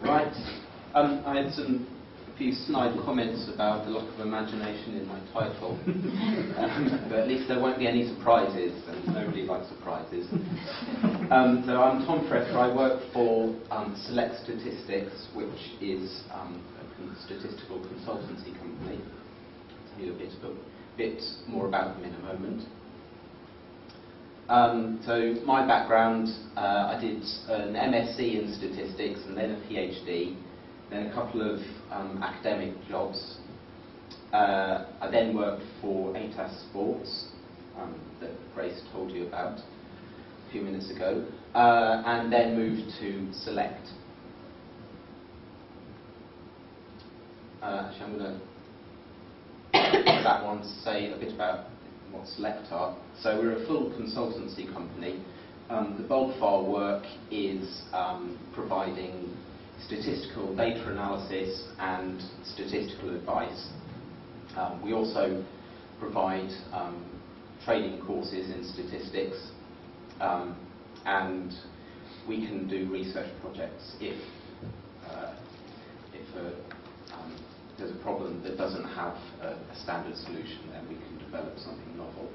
Right. I had a few snide comments about the lack of imagination in my title, but at least there won't be any surprises, and nobody likes surprises. So I'm Tom Fresher. I work for Select Statistics, which is a statistical consultancy company. I'll tell you a bit more about them in a moment. So my background, I did an MSc in statistics and then a PhD, then a couple of academic jobs. I then worked for ATAS Sports, that Grace told you about a few minutes ago, and then moved to Select. Actually, I'm going to that one to say a bit about what Select are. So we're a full consultancy company. The bulk of our work is providing statistical data analysis and statistical advice. We also provide training courses in statistics, and we can do research projects if there's a problem that doesn't have a standard solution, then we can develop something novel.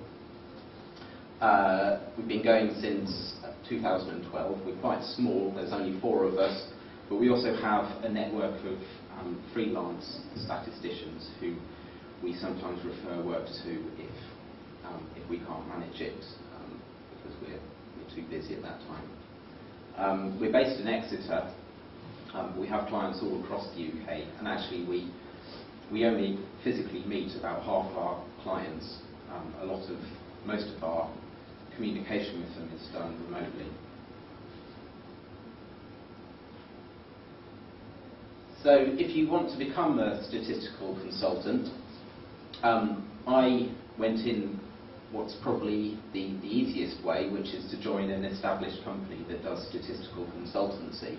We've been going since 2012. We're quite small, there's only 4 of us, but we also have a network of freelance statisticians who we sometimes refer work to if we can't manage it, because we're too busy at that time. We're based in Exeter. We have clients all across the UK, and actually we only physically meet about half of our clients. Most of our communication with them is done remotely. So if you want to become a statistical consultant, I went in what's probably the easiest way, which is to join an established company that does statistical consultancy.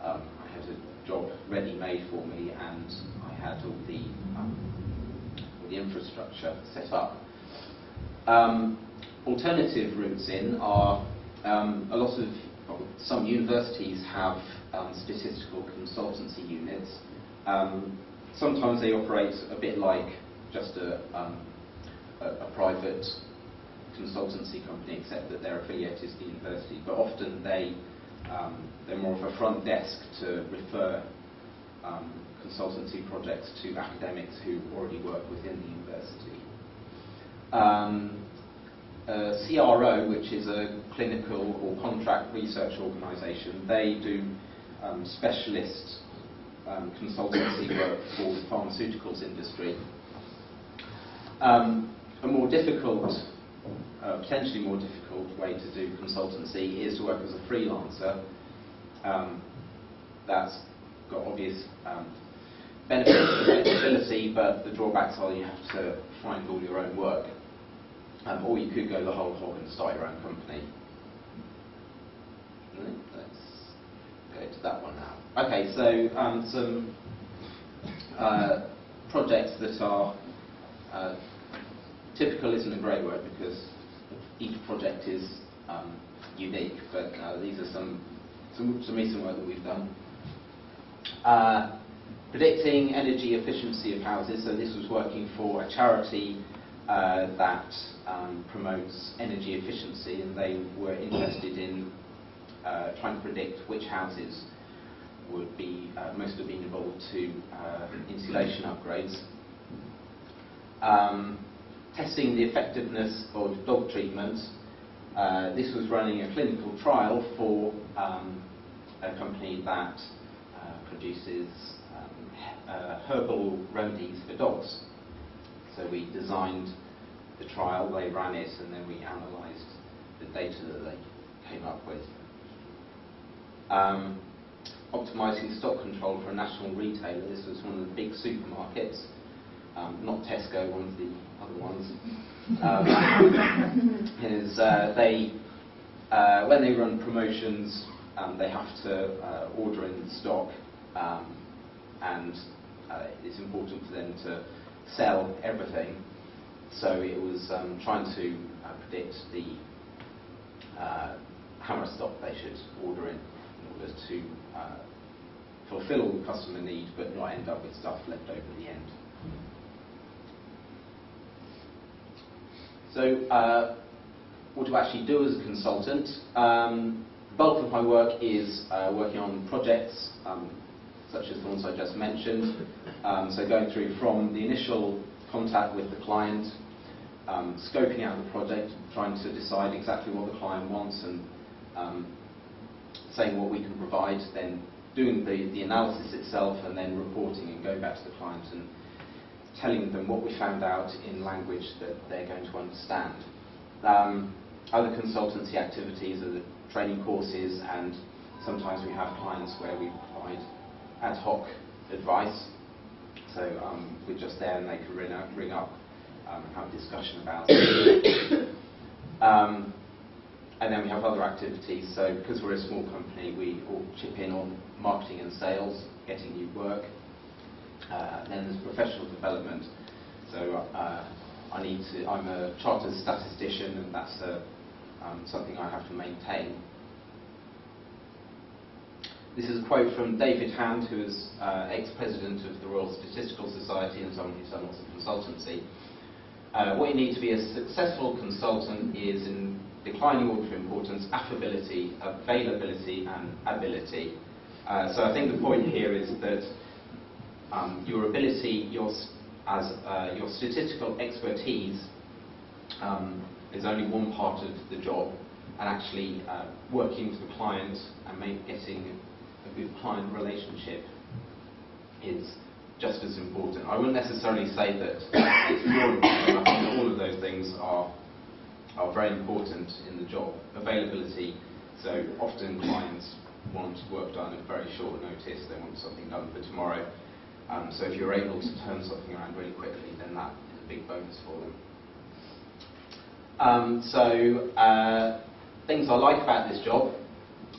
I had a job ready-made for me, and I had all the infrastructure set up. Alternative routes in are some universities have statistical consultancy units. Sometimes they operate a bit like just a private consultancy company, except that they're affiliated to the university. But often they're more of a front desk to refer consultancy projects to academics who already work within the university. CRO, which is a clinical or contract research organisation, they do specialist consultancy work for the pharmaceuticals industry. A more difficult, potentially more difficult way to do consultancy is to work as a freelancer. That's got obvious benefits and flexibility, but the drawbacks are you have to find all your own work. Or you could go the whole hog and start your own company. Let's go to that one now. Okay, so some projects that are typical isn't a great word because each project is unique, but these are some recent work that we've done. Predicting energy efficiency of houses. So this was working for a charity that promotes energy efficiency, and they were interested in trying to predict which houses would be most amenable to insulation upgrades. Testing the effectiveness of dog treatment. This was running a clinical trial for a company that produces herbal remedies for dogs. So we designed the trial, they ran it, and then we analysed the data that they came up with. Optimising stock control for a national retailer. This was one of the big supermarkets, not Tesco, one of the other ones. When they run promotions, they have to order in stock, and it's important for them to sell everything. So it was trying to predict how much stock they should order in order to fulfill all the customer need, but not end up with stuff left over at the end. So, what do I actually do as a consultant? The bulk of my work is working on projects such as the ones I just mentioned. So going through from the initial contact with the client, scoping out the project, trying to decide exactly what the client wants and saying what we can provide, then doing the analysis itself and then reporting and going back to the client and telling them what we found out in language that they're going to understand. Other consultancy activities are the training courses, and sometimes we have clients where we provide ad hoc advice. So we're just there and they can ring up and have a discussion about it. And then we have other activities. So because we're a small company, we all chip in on marketing and sales, getting new work. Then there's professional development. So I'm a chartered statistician, and that's something I have to maintain. This is a quote from David Hand, who is ex-president of the Royal Statistical Society and someone who's done lots of consultancy. What you need to be a successful consultant is, in declining order of importance, affability, availability, and ability. So I think the point here is that your ability, your statistical expertise is only one part of the job, and actually working with the client and getting a good client relationship is just as important. I wouldn't necessarily say that it's more important. I think that all of those things are very important in the job. Availability, so often clients want work done at very short notice, they want something done for tomorrow. So if you're able to turn something around really quickly, then that is a big bonus for them. Things I like about this job: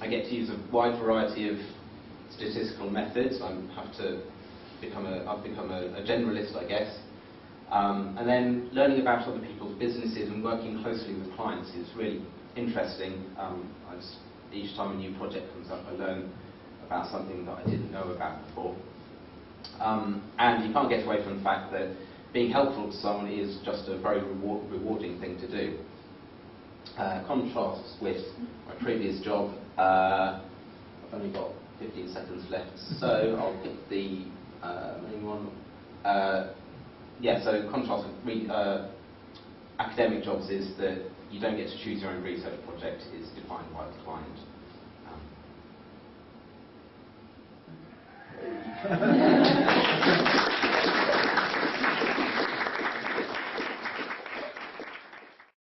I get to use a wide variety of statistical methods. I've become a generalist, I guess. And then learning about other people's businesses and working closely with clients is really interesting. Each time a new project comes up, I learn about something that I didn't know about before. And you can't get away from the fact that being helpful to someone is just a very rewarding thing to do. Contrasts with my previous job. I've only got 15 seconds left, so I'll pick the main one. So contrast with academic jobs is that you don't get to choose your own research project. It's defined by the client.